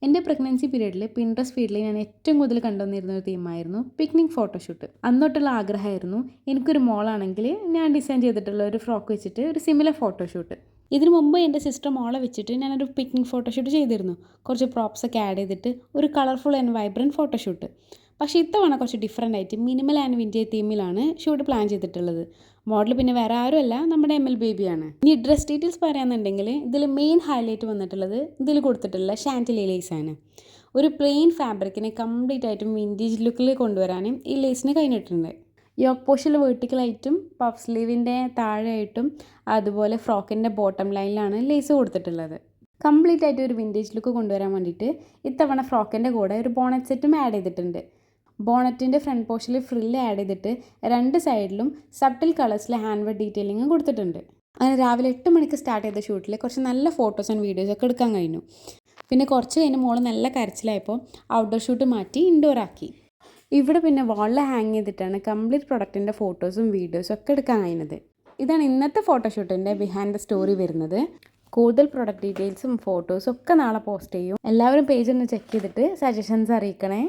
എൻ്റെ പ്രഗ്നൻസി പീരീഡിൽ പിൻട്രസ്റ്റ് ഫീഡിൽ ഞാൻ ഏറ്റവും കൂടുതൽ കണ്ടുവന്നിരുന്ന ഒരു തീമായിരുന്നു പിക്നിക് ഫോട്ടോഷൂട്ട്. അന്നോട്ടുള്ള ആഗ്രഹമായിരുന്നു എനിക്കൊരു മോളാണെങ്കിൽ ഞാൻ ഡിസൈൻ ചെയ്തിട്ടുള്ള ഒരു ഫ്രോക്ക് വെച്ചിട്ട് ഒരു സിമിലർ ഫോട്ടോഷൂട്ട്. ഇതിനു മുമ്പ് എൻ്റെ സിസ്റ്റർ മോളെ വെച്ചിട്ട് ഞാനൊരു പിക്നിക് ഫോട്ടോഷൂട്ട് ചെയ്തിരുന്നു. കുറച്ച് പ്രോപ്സൊക്കെ ആഡ് ചെയ്തിട്ട് ഒരു കളർഫുൾ ആൻഡ് വൈബ്രൻറ്റ് ഫോട്ടോഷൂട്ട്. പക്ഷേ ഇത്തവണ കുറച്ച് ഡിഫറെൻ്റ് ആയിട്ട് മിനിമൽ ആൻഡ് വിൻറ്റേജ് തീമിലാണ് ഷൂട്ട് പ്ലാൻ ചെയ്തിട്ടുള്ളത്. മോഡൽ പിന്നെ വേറെ ആരുമല്ല, നമ്മുടെ ML ബേബിയാണ്. ഇനി ഡ്രസ് ഡീറ്റെയിൽസ് പറയുകയാണെന്നുണ്ടെങ്കിൽ ഇതിൽ മെയിൻ ഹൈലൈറ്റ് വന്നിട്ടുള്ളത് ഇതിൽ കൊടുത്തിട്ടുള്ള ഷാൻറ്റിലി ലേസാണ്. ഒരു പ്ലെയിൻ ഫാബ്രിക്കിനെ കംപ്ലീറ്റ് ആയിട്ടും വിൻറ്റേജ് ലുക്കിൽ കൊണ്ടുവരാനും ഈ ലേസിന് കഴിഞ്ഞിട്ടുണ്ട്. യോക്ക് പോഷനിൽ വെർട്ടിക്കലായിട്ടും പഫ് സ്ലീവിൻ്റെ താഴെയായിട്ടും അതുപോലെ ഫ്രോക്കിൻ്റെ ബോട്ടം ലൈനിലാണ് ലേസ് കൊടുത്തിട്ടുള്ളത്. കംപ്ലീറ്റ് ആയിട്ട് ഒരു വിൻറ്റേജ് ലുക്ക് കൊണ്ടുവരാൻ വേണ്ടിയിട്ട് ഇത്തവണ ഫ്രോക്കിൻ്റെ കൂടെ ഒരു ബോണറ്റ് സെറ്റും ആഡ് ചെയ്തിട്ടുണ്ട്. ബോണറ്റിൻ്റെ ഫ്രണ്ട് പോർഷനിൽ ഫ്രില്ല് ആഡ് ചെയ്തിട്ട് രണ്ട് സൈഡിലും സട്ടിൽ കളേഴ്സിലെ ഹാൻഡ് വർക്ക് ഡീറ്റെയിലിംഗ് കൊടുത്തിട്ടുണ്ട്. അങ്ങനെ രാവിലെ 8 മണിക്ക് സ്റ്റാർട്ട് ചെയ്ത ഷൂട്ടിൽ കുറച്ച് നല്ല ഫോട്ടോസ് ആൻഡ് വീഡിയോസൊക്കെ എടുക്കാൻ കഴിഞ്ഞു. പിന്നെ കുറച്ച് കഴിഞ്ഞ് മോള് നല്ല കരച്ചിലായപ്പോൾ ഔട്ട്ഡോർ ഷൂട്ട് മാറ്റി ഇൻഡോർ ആക്കി. ഇവിടെ പിന്നെ വാളിൽ ഹാങ് ചെയ്തിട്ടാണ് കംപ്ലീറ്റ് പ്രൊഡക്റ്റിൻ്റെ ഫോട്ടോസും വീഡിയോസും ഒക്കെ എടുക്കാൻ കഴിയുന്നത്. ഇതാണ് ഇന്നത്തെ ഫോട്ടോഷൂട്ടിൻ്റെ ബിഹൈൻഡ് ദ സ്റ്റോറി വരുന്നത്. കൂടുതൽ പ്രൊഡക്റ്റ് ഡീറ്റെയിൽസും ഫോട്ടോസും ഒക്കെ നാളെ പോസ്റ്റ് ചെയ്യും. എല്ലാവരും പേജ് ഒന്ന് ചെക്ക് ചെയ്തിട്ട് സജഷൻസ് അറിയിക്കണേ.